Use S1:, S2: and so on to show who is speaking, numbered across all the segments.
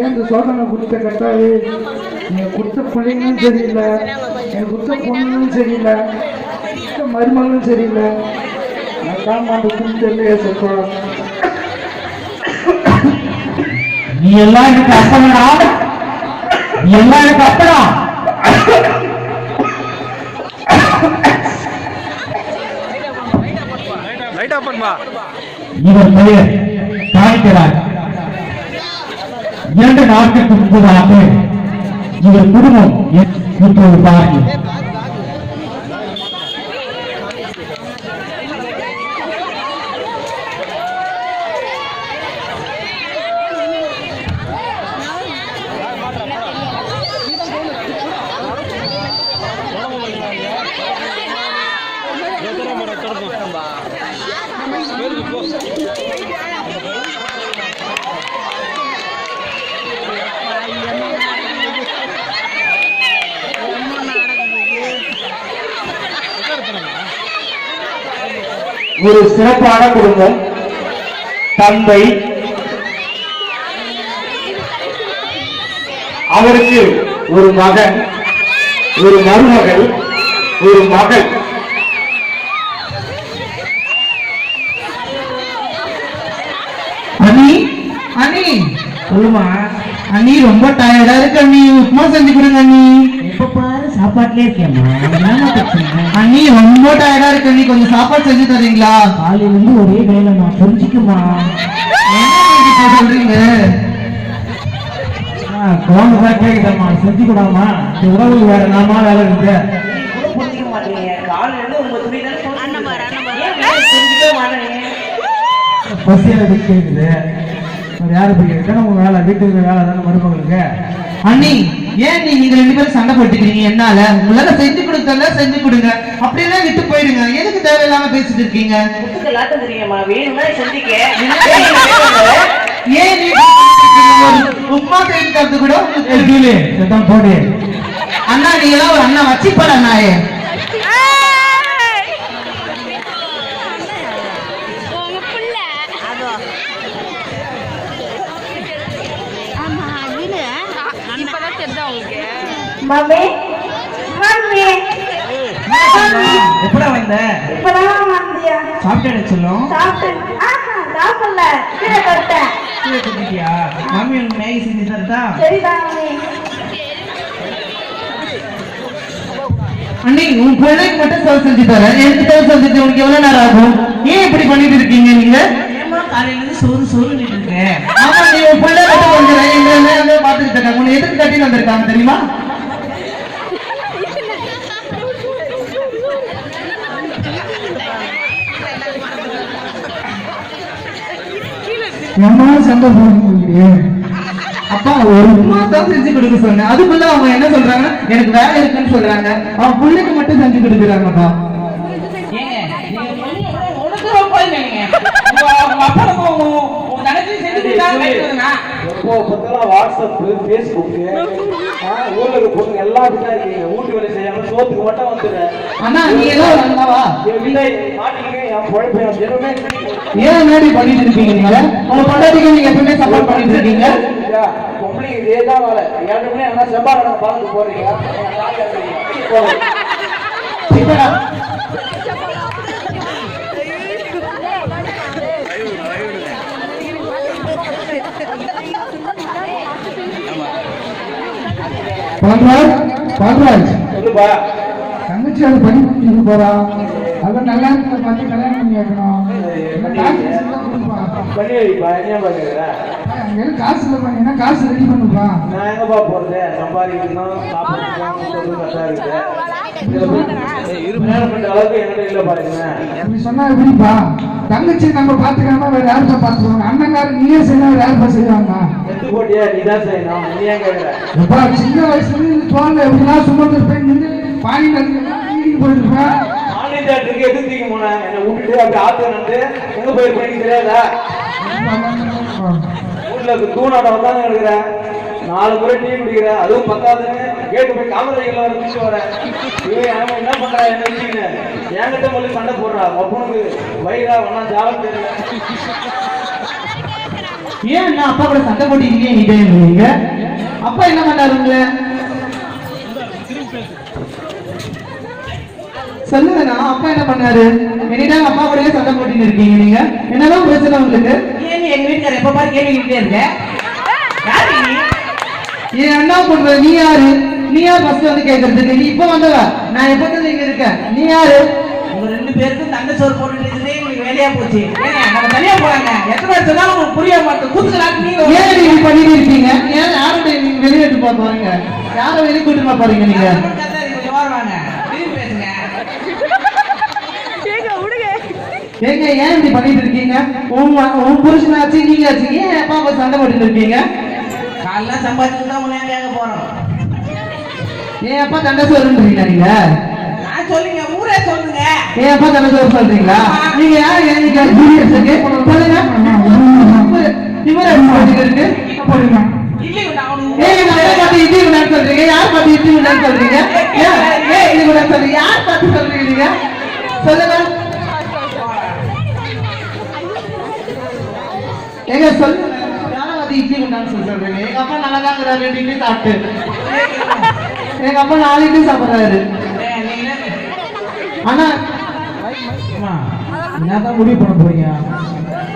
S1: இந்த சோதனை கொடுத்த கட்டாது நீங்க கொடுத்த பிள்ளைங்களும் சரியில்லை, எனக்கு கொடுத்த பொண்ணுங்களும் சரியில்லை, மருமகளும் சரியில்லை. நான் தான் அந்த தெரியலையே சொல்றேன்.
S2: நீ எல்லாம் எனக்கு அப்பனா, நீ எல்லாம் எனக்கு அப்பனா. இவர் பெயர் காய்கிறார். 2 நாட்களுக்கு முன்பதாக இவர் குடும்பம் இப்போது பாருங்கள். ஒரு சிறப்பான குடும்பம். தந்தை, அவருக்கு ஒரு மகன், ஒரு மருமகள், ஒரு மகள். அண்ணி, அண்ணி சொல்லுமா. அண்ணி ரொம்ப டயர்டா இருக்கு அண்ணி, உப்புமா செஞ்சு கொடுங்க அண்ணி. எப்ப பாரு சாப்பாட்டுல இருக்கேம்மா. அண்ணி ரொம்ப டயர்டா இருக்கு அண்ணி, கொஞ்சம் சாப்பாடு செஞ்சு தரீங்களா? காலையில இருந்து ஒரே வேலை நான் புரிஞ்சுக்குமா. என்ன சொல்றீங்க? குழம்பு தான் கேக்குதம்மா, செஞ்சு கூடாமா. உறவு வேற நாமா வேலை இருக்கு. புரிஞ்சுக்க மாட்டீங்க. காலையில இருந்து உங்க துணி பசியால கேக்குது. யாரு போய் உங்க வேலை, வீட்டுக்கு வேலை தானே மருமகளுக்கு. அண்ணி ஏன் நீங்க 2 பேரும் சண்டை போட்டுக்கிறீங்க? என்னால உங்களால செஞ்சு கொடுத்தல செஞ்சு கொடுங்க, அப்படியெல்லாம் விட்டு போயிடுங்க. எதுக்கு தேவையில்லாம பேசிட்டு இருக்கீங்க? ஏன் உமா செய்து கூட போடு. அண்ணா நீங்க எல்லாம் ஒரு அண்ணா வச்சுப்பாட நாயே.
S3: மம்மி மம்மி
S2: எப்படா வந்த?
S3: இப்பதான் வந்தியா?
S2: சாப்பிட்டேன்னு சொல்லும்.
S3: சாப்பிட்டேன். சாப்பிடல, கீழே போட்டேன்.
S2: கீழே போட்டியா? மம்மி உனக்கு மேகி செஞ்சு தரதா?
S3: சரிதான் மம்மி.
S2: அண்ணி உன் பிள்ளைக்கு மட்டும் சர்வ் செஞ்சு தரேன், எனக்கு சர்வ் செஞ்சு உனக்கு எவ்வளவு நேரம் ஆகும்? ஏன் இப்படி பண்ணிட்டு இருக்கீங்க நீங்க? காலையில இருந்து சோறு சோறு இருக்கேன். ஆமா நீ உன் பிள்ளை மட்டும் கொஞ்சம் பாத்துக்கிட்டு இருக்காங்க. உன்னை எதுக்கு கட்டிட்டு வந்திருக்காங்க தெரியுமா? சண்டை போடுங்க. அப்பா ஒரு உமா தான் செஞ்சு கொடுக்க சொன்னேன், அதுக்குள்ள அவங்க என்ன சொல்றாங்க, எனக்கு வேலை இருக்குன்னு சொல்றாங்க. அவன் பிள்ளைக்கு மட்டும் செஞ்சு கொடுக்குறாங்கப்பா.
S1: வாட்ஸ்அப், பேஸ்புக், ஊர்ல பொண்ணுங்க எல்லாத்துக்கும் இருக்கீங்க. வீட்டு வேலை செய்யாம சோத்துக்கு மட்டும் வந்துடுற.
S2: அண்ணா நீ எல்லாம் வந்தாவா? ஏன் மாதிரி பண்ணிட்டு இருக்கீங்க? நீங்க உங்க பொண்டாட்டிக்கு நீங்க எப்பவுமே சப்போர்ட் பண்ணிட்டு இருக்கீங்க.
S1: பொம்பளைங்க இதேதான் வேலை. ஏழுமே ஆனா செவ்வாய் பார்த்து போறீங்க.
S2: தங்கச்சி அது பண்ணி போறா. அது நல்லா பார்த்து கல்யாணம் பண்ணி வைக்கணும். காசு இல்லை, ஏன்னா காசு ரெடி பண்ணுப்பா.
S1: நான் எங்கப்பா போறது? சம்பாதிக்கணும், அளவுக்கு என்கிட்ட இல்லை பாருங்க.
S2: அப்படி சொன்னா எப்படிப்பா? தங்கச்சி நம்ம பாத்துக்காம வேற யாருப்பா பாத்துக்கணும்? அண்ணங்காரன் நீயே செய்யணும், வேற யாருப்பா செய்வாங்க?
S1: எத்து போட்டியா? நீதான் செய்யணும். நீ ஏன் கேட்கற?
S2: சின்ன வயசுல இருந்து தோல்ல எப்படிலாம் சுமந்து இருப்பேன், நின்று பானி போயிருப்பேன்.
S1: ஆன்லைன் தேட்டருக்கு எது தூக்கி போன என்னை விட்டுட்டு அப்படி ஆத்து வந்து எங்க போயிருப்பேன் தெரியாதா? வீட்டுல தூணாட்டம் தான் இருக்கிறேன். 4 முறை டீ குடிக்கிற, அதுவும் பத்தாதுன்னு கேட்டு போய் காமராஜர்ல வர முடிச்சு வர இவன் அவன் என்ன பண்றா என்ன வச்சுக்கின்னு என்கிட்ட மொழி சண்டை போடுறா. அப்பனுக்கு வயிறா ஒன்னா ஜாலம் தெரியல.
S2: ஏன் அண்ணா அப்பா கூட சண்டை போட்டீங்க? நீங்க அப்பா என்ன பண்ணாருங்க? சொல்லுங்கண்ணா, அப்பா என்ன பண்ணாரு? என்னிடம் அப்பா கூட சண்டை போட்டின்னு இருக்கீங்க. நீங்க என்னதான் பிரச்சனை உங்களுக்கு?
S4: ஏன் எங்க வீட்டுக்காரர் எப்ப பாரு கேள்வி கேட்டுட்டே இருக்க? யாரு நீ?
S2: ஏன் அண்ணா பண்ற? நீ யாரு? நீ யார் ஃபர்ஸ்ட் வந்து கேக்குறதுக்கு? நீ இப்ப வந்தவ, நான் எப்ப இங்க இருக்கேன். நீ யாரு?
S4: உங்க 2 பேருக்கும் தண்டை சோறு போட்டுட்டு இருந்தே உங்களுக்கு வேலையா போச்சு. ஏங்க நம்ம தனியா போறாங்க. எத்தனை பேர் சொன்னாலும் உங்களுக்கு புரிய மாட்டேன். கூத்துக்கலாட்டு நீங்க
S2: ஏன் நீங்க பண்ணிட்டு இருக்கீங்க? ஏன் யாருடைய நீங்க வெளியேட்டு போறீங்க? யாரை வெளியே கூட்டு போறீங்க நீங்க?
S4: கொஞ்சம் வாங்க திரும்பி பேசுங்க.
S2: ஏங்க ஏன் இப்படி பண்ணிட்டு இருக்கீங்க? உன் புருஷனாச்சு நீங்க ஆச்சு, ஏன் அப்பா அப்பா சண்டை போட்டுட்டு இருக்கீங்க?
S4: காலைல சம்பாதிச்சு தான் உன்னை கேட்க போறோம்.
S2: ஏன் அப்பா தண்டை சோறுன்றீங்களா நீங்க?
S4: நான் சொல்லுங்க, ஊரே சொல்லுங்க.
S2: ஏன் அப்பா தண்டை சோறு சொல்றீங்களா? நீங்க யார்? நீங்க சொல்லுங்க. இவரை இருக்கு போடுங்க.
S4: இல்லைங்க நான் உனக்கு
S2: ஏய் நான் பாத்து இடி விடான்னு சொல்றீங்க. யார் பாத்து இடி விடான்னு சொல்றீங்க? ஏய் இடி விடான்னு சொல்றீங்க. யார் பாத்து சொல்றீங்க நீங்க? சொல்லுங்க. ஏங்க சொல்லுங்க. யாரை பாத்து இட்லி விடான்னு சொல்றீங்க? எங்க அப்பா நல்லா தான் இருக்கிறாரு, 2 இட்லி சாப்பிட்டு. எங்க அப்பா 4 இட்லி சாப்பிடுறாரு. அண்ணா
S5: என்னதான் முடிவு பண்ண போறீங்க?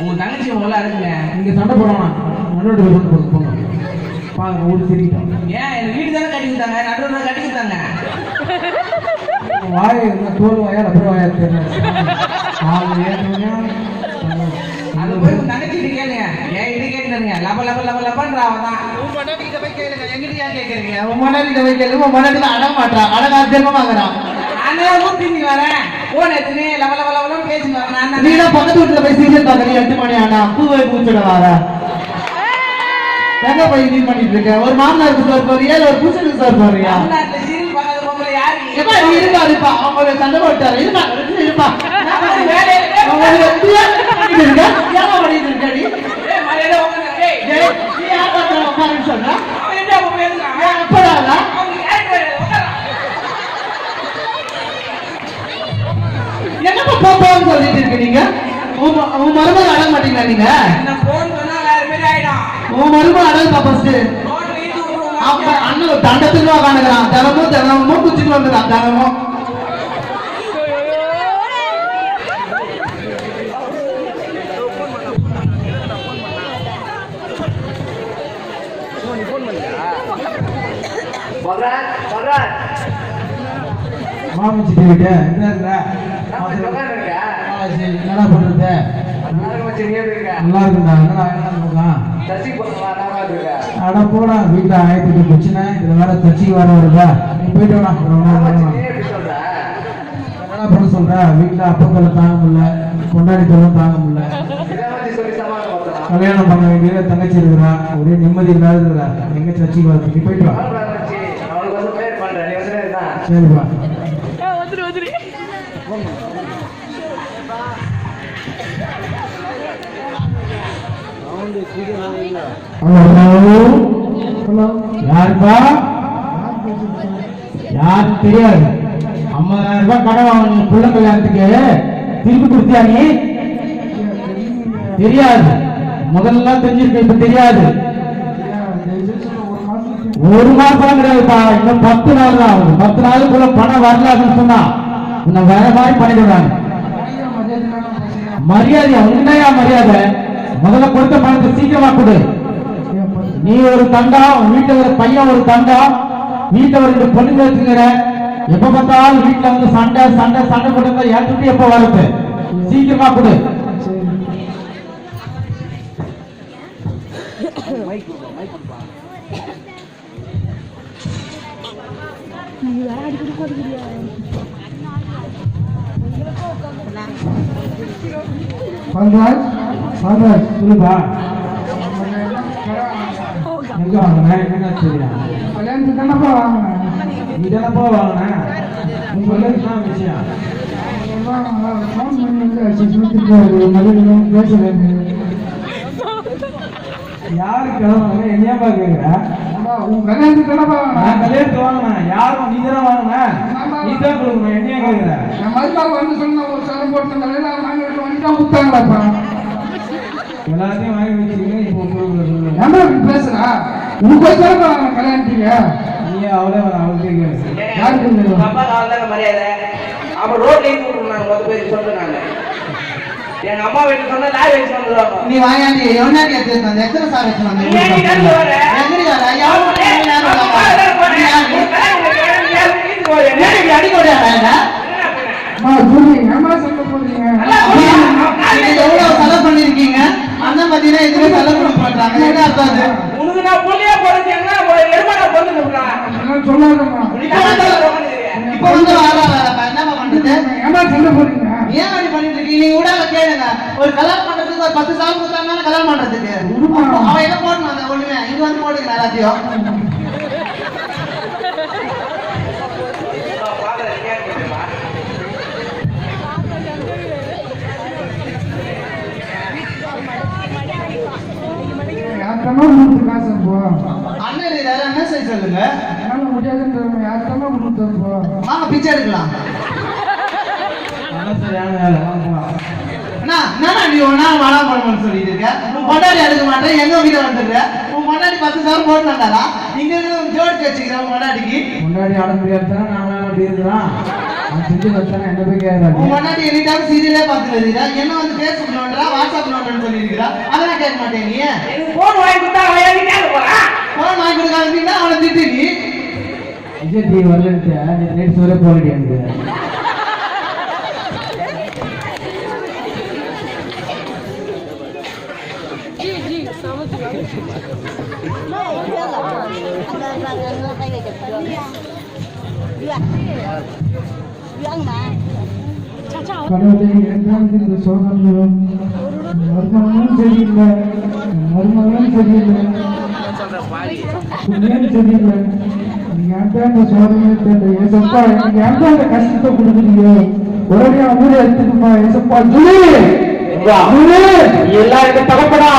S4: உங்க தங்கச்சி முதல்ல இருக்குங்க.
S5: நீங்க சண்டை போடணும், நடுவோட போங்க பாருங்க, ஊரு தெரிவிட்டோம்.
S4: ஏன் எங்க வீடு தானே கட்டி கொடுத்தாங்க, நடுவில் கட்டி கொடுத்தாங்க.
S5: வாய் தோல் வாயா அப்புறம் வாயா தெரியல.
S4: அது போய் உங்க தங்கச்சி கேளுங்க. ஏன் இது கேட்டுருங்க, லப லப லப லபன்ற அவன் தான்.
S2: உன் மனைவிட்ட போய் கேளுங்க. எங்கிட்ட ஏன் கேக்குறீங்க? உன் மனைவிட்ட போய் கேளுங்க. உன் மனைவிட்ட அடங்க மாட்டா, அடங்க ஜென்மமாகறான்.
S4: நானே ஊத்திங்க வரேன். போன் எடுத்துனே லப லப லபன்னு பேசிட்டு வரேன். நான்
S2: நீ தான் பக்கத்து வீட்டுல போய் சீரியல் பாக்குறீங்க. 8 மணி ஆனா பூவை பூச்சிட வர எங்க போய் இது பண்ணிட்டு இருக்க? ஒரு மாமனாருக்கு சார் போறியா இல்ல ஒரு பூச்சனுக்கு சார் போறியா?
S4: தமிழ்நாட்டுல சீரியல் பார்க்காத பொம்பளை யாரு?
S2: எப்பா நீ இருப்பா அவங்க சண்டை போட்டாரு. இருப்பா
S4: வேலையில
S2: பண்ணிட்டு இருக்க. ஏன் பண்ணிட்டு இருக்க நீ?
S4: ஏய் மரியாதை உட்காரு. ஏய்
S2: நீ யார் பார்த்தா உட்காருன்னு சொன்னா?
S4: அவன் என்ன அப்ப பேசுறான்?
S2: எப்படா
S4: அவங்க யாருக்கு உட்காரு.
S2: என்னப்பா போப்பான்னு சொல்லிட்டு இருக்க நீங்க? உன் மருமக அடங்க மாட்டீங்களா நீங்க?
S4: என்ன போன் சொன்னா வேற மாதிரி ஆயிடும்.
S2: உன் மருமக அடங்கப்பா ஃபர்ஸ்ட்.
S4: போன் வீட்டு விட்டுருவாங்க.
S2: அப்ப அண்ணன் தண்டத்துக்கு உட்காந்துக்கிறான். தினமும் குச்சிட்டு வந்துக்கிறான். தினமும்
S5: மாமன் சிட்டி விட்ட என்ன இருக்கா? என்னடா பண்றது? நல்லா இருக்குண்டா. என்னடா என்ன அட போடா, வீட்டுல ஆயிரத்தி பிரச்சனை. இதுல வேற தச்சிக்கு வர வருதா? நீ போயிட்டு வேணா. என்னடா பண்ண சொல்ற? வீட்டுல அப்பங்களை தாங்க முடியல, கொண்டாடி தொழிலும் தாங்க முடியல. கல்யாணம் பண்ண வேண்டிய தங்கச்சி இருக்கிறா, ஒரே நிம்மதி இல்லாத இருக்கிறா. எங்க தச்சிக்கு வர? நீ போயிட்டு வா. சரிப்பா. யாருப்பா? யாரு தெரியாது. 50,000 ரூபாய் கடன் வாங்க புள்ள கல்யாணத்துக்கு திருப்பி கொடுத்தியா நீ? தெரியாது. முதல்ல தெரிஞ்சிருக்க, இப்ப தெரியாது. 1 மாசம் கிடையாதுப்பா, இன்னும் 10 நாள் தான் ஆகுது. 10 நாளுக்குள்ள பணம் வரலாதுன்னு சொன்னா உன்னை வேற மாதிரி பண்ணிடுறாங்க. மரியாதை உண்மையா மரியாதை. முதல்ல கொடுத்த பணத்தை சீக்கிரமா கொடு. நீ ஒரு தண்டம், வீட்டுல ஒரு பையன் ஒரு தண்டம், வீட்டுல ஒரு 2 பொண்ணுங்க வச்சுக்கிற. எப்ப பார்த்தாலும் வீட்டுல வந்து சண்டை சண்டை சண்டை போட்டு ஏற்றுட்டு எப்ப வருது? சீக்கிரமா கொடு. சொல்லுப்பா. எங்க வாங்கின? என்ன தெரியும்?
S2: கல்யாணத்துக்கு தானப்பா வாங்கினேன்.
S5: நீ தானப்பா வாங்கின? உங்களுக்கு தான் விஷயம்.
S2: ஃபோன் பண்ணி வந்து பேசுறேன்.
S5: யாரு கிளம்புங்க? என்னையாப்பா கேட்குற? உன் கல்யாணத்துக்கு தானப்பா
S1: நான் கல்யாணத்துக்கு வாங்கினேன். யாரும் நீ தானே வாங்கினேன், நீ தான் கொடுக்கணும். என்னைய கேட்குற?
S5: என் மருமக வந்து சொன்ன ஒரு சரம் போட்டு எல்லாம் வாங்கி விட்டு வந்துட்டா கொடுத்தாங்களாப்பா.
S1: எல்லாத்தையும் வாங்கி வச்சுக்கணும். இப்போ கொடுக்குறது
S5: ஏமா பேசுறா? உனக்கு வச்சாலப்பா கல்யாணத்துக்கு
S1: நீ அவளே அவளுக்கே கேளு.
S5: யாருக்கு தெரியும்?
S4: அப்பா காலதாங்க மரியாதை. அவன் ரோட்ல இருந்து விட்டுருந்தாங்க, மொத்த பேர் சொல்றாங்க. எங்க அம்மா வீட்டுக்கு சொன்னா லாரி வச்சு வந்துடுவாங்க.
S2: நீ வாயாண்டி எவனாடி எடுத்து வந்த? எத்தனை சார் எடுத்து வந்த?
S4: நீ ஏன் இங்க வர?
S2: எங்கடி வர? யாரும் அடிக்கோடியா
S5: ஏமா சொல்ல போறீங்க?
S2: நீங்க எவ்வளவு செலவு பண்ணிருக்கீங்க? அண்ணன் பாத்தீங்கன்னா எதுவுமே செலவு பண்ண மாட்டாங்க. என்ன அர்த்தம் அது?
S4: உனக்கு நான் புள்ளியா போறேன்னா எருமாடா பொண்ணு கொடுக்குறான்.
S5: அப்படிலாம் சொல்லாதம்மா.
S2: இப்ப வந்து வரப்ப என்னமா பண்றது?
S5: ஏமா சொல்ல போறீங்க?
S2: ஏன் அப்படி பண்ணிட்டு இருக்கீங்க? நீங்க விடாம கேளுங்க. ஒரு கல்யாணம் பண்றதுக்கு ஒரு 10 சால் கொடுத்தாங்க கல்யாணம் பண்றதுக்கு. அவன் என்ன போடணும் அந்த ஒண்ணுமே இங்க வந்து போடுங்க எல்லாத்தையும்.
S5: யார்த்தமா கொடுத்து காசு போ.
S2: அண்ணன் இருக்காரு, அண்ணன் சரி சொல்லுங்க.
S5: என்னால முடியாதுன்னு யார்த்தமா கொடுத்து போ.
S2: வாங்க பிச்சை எடுக்கலாம்.
S1: அதான் சரியான வேலை. வாங்க போலாம்.
S2: அண்ணா என்னண்ணா நீ ஒன்னா வாழா போடணும்னு சொல்லிட்டு இருக்க? உன் பொண்டாடி எடுக்க மாட்டேன், எங்க வீட்டை வந்துடுற? உன் பொண்டாடி 10 சார் போட்டு வந்தாரா? இங்க ஜோடிச்சு வச்சுக்கிறேன் உன் பொண்டாடிக்கு.
S1: முன்னாடி ஆட முடியாது தானே, நான் அப்படி இருக்கிறான். நான் செஞ்சு வச்சானே என்ன போய் கேட்கறாரு?
S2: உன் பொண்டாடி எனி டைம் சீரியலே பார்த்துட்டு இருக்கிறா. என்ன வந்து பேஸ்புக் நோண்டுறா, வாட்ஸ்அப் நோண்டுன்னு சொல்லியிருக்கிறா. அதெல்லாம் கேட்க மாட்டேன் நீ.
S4: எனக்கு போன் வாங்கி கொடுத்தா அவன் ஏன் கேட்க போறான்?
S2: போன் வாங்கி கொடுக்காதீங்கன்னா அவனை திட்டு நீ.
S1: விஜய் டிவி வரலன்ட்டு நேற்று சோரே போகலடி எனக்கு.
S5: கடவுளே என்றால் இந்த சோதனையும் மருமகனும் சரியில்லை, மருமகனும் சரியில்லை, புண்ணியம் சரியில்லை. நீங்க ஏன்டா இந்த சோதனையை தெரியல ஏசப்பா, நீங்க ஏன்டா இந்த கஷ்டத்தை கொடுக்குறீங்க? உடனே ஊரை எடுத்துக்குமா ஏசப்பா. ஜூலி
S1: எல்லாருக்கும் தகப்படா.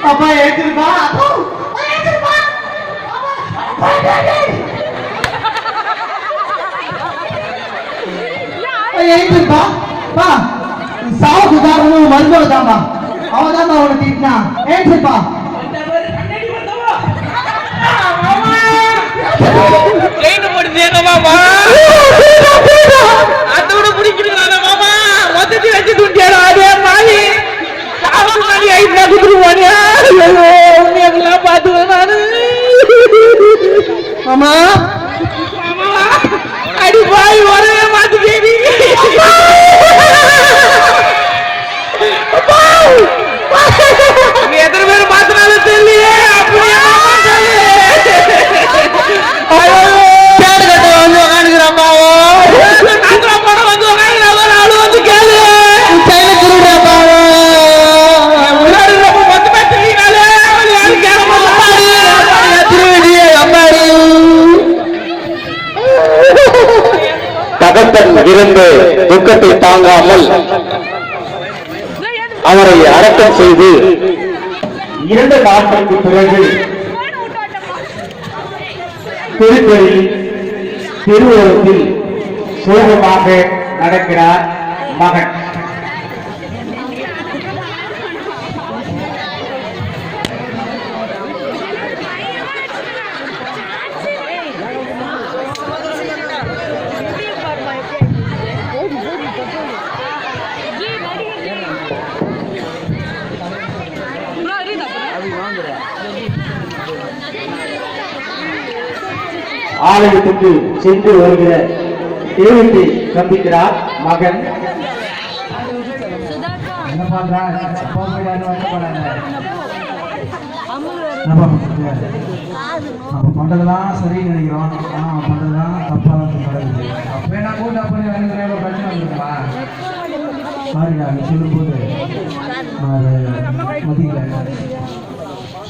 S2: அப்பா ஏத்துப்பா, ஏத்துப்பா பா. சாவுக்கு காரணம் மருத்துவ தான்பா. அவன் தான் அவனை திட்டினா. ஏத்துப்பா
S4: அதோட பிடிக்கிறீங்களா மாமா? மொத்தத்தை வச்சு துண்டியாடா அதே மாதிரி உண்மையெல்லாம் பாத்துவேன் நானு.
S2: மாமா
S4: அடி பாய் வரவே மாத்துக்கேடி. எத்தனை பேர் மாத்தினாலும் தெரியலையே. அப்படியே வந்து உட்காந்துக்கிறாப்பாவோ வந்து உட்காந்துக்கிறாங்க. ஆளு வந்து கேளு திருடாப்பாவோ
S6: தகப்பன் இருந்து துக்கத்தை தாங்காமல் அவரை அடக்கம் செய்து 2 நாட்களுக்கு பிறகு திருப்பதி திருவோரத்தில் சோகமாக நடக்கிறார் மகன். ஆலயத்துக்கு சென்று வருகிற தேவத்தை சந்திக்கிறார் மகன்.
S5: என்ன பண்றா அப்பா போய் யாரும் வந்து போறாங்க அப்ப பண்றதெல்லாம் சரின்னு நினைக்கிறோம் ஆனா அவன் பண்றதெல்லாம் தப்பா தான் நடக்குது. அப்ப நான் கூட்டா பண்ணி வேணுங்கிற பிரச்சனை வந்துருக்கா சாரிடா நீ சொல்லும் போது நான் அதை மதிக்கல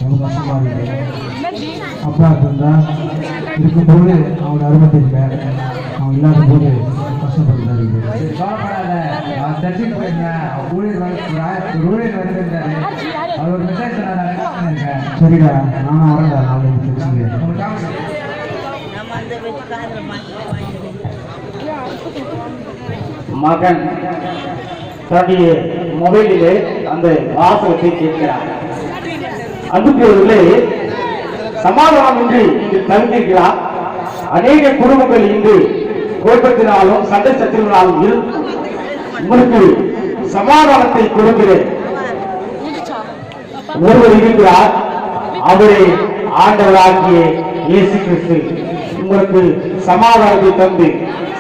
S5: ரொம்ப கஷ்டமா இருக்கு. அப்பா இருந்தா இருக்கும்போது அவனோட அருமை தெரியல அவன் இல்லாத போது கஷ்டப்படுறாரு. நான் சர்ச்சுக்கு போயிருந்தேன் ஊழியர் வந்துருந்தாரு அவர் ஒரு மெசேஜ் சொன்னாங்க. சரிடா நானும் வரேன்டா நாளைக்கு சர்ச்சுக்கு.
S6: மகன் தன்னுடைய மொபைலிலே அந்த வாசகத்தை கேட்கிறார். அன்புக்குரியவர்களே, சமாதானம் இன்றி இங்கு தங்கியிருக்கிறார். அநேக குடும்பங்கள் இங்கு குழப்பத்தினாலும் சண்டை சச்சரவினாலும் இருக்கும். உங்களுக்கு சமாதானத்தை கொடுக்கிற ஒருவர் இருக்கிறார். அவரே ஆண்டவராகிய இயேசு கிறிஸ்து. உங்களுக்கு சமாதானத்தை தந்து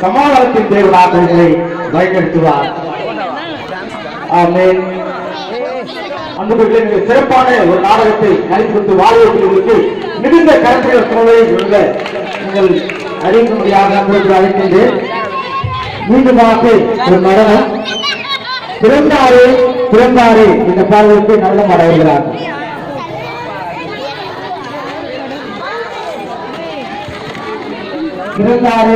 S6: சமாதானத்தின் தேவனாக உங்களை வழிநடத்துவார். ஆமென். அன்புக்குரியவர்களே, மிக சிறப்பான ஒரு நாடகத்தை நடித்து வாழ்வதற்கு மிகுந்த கருத்துக்கள் சூழலை நீங்கள் அறிவிக்கும்படியாக உங்களுக்கு அழைக்கின்றேன். மீண்டுமாக ஒரு நடனம் பிறந்தாரே இந்த பாடலுக்கு நல்ல அடைகிறார். பிறந்தாரே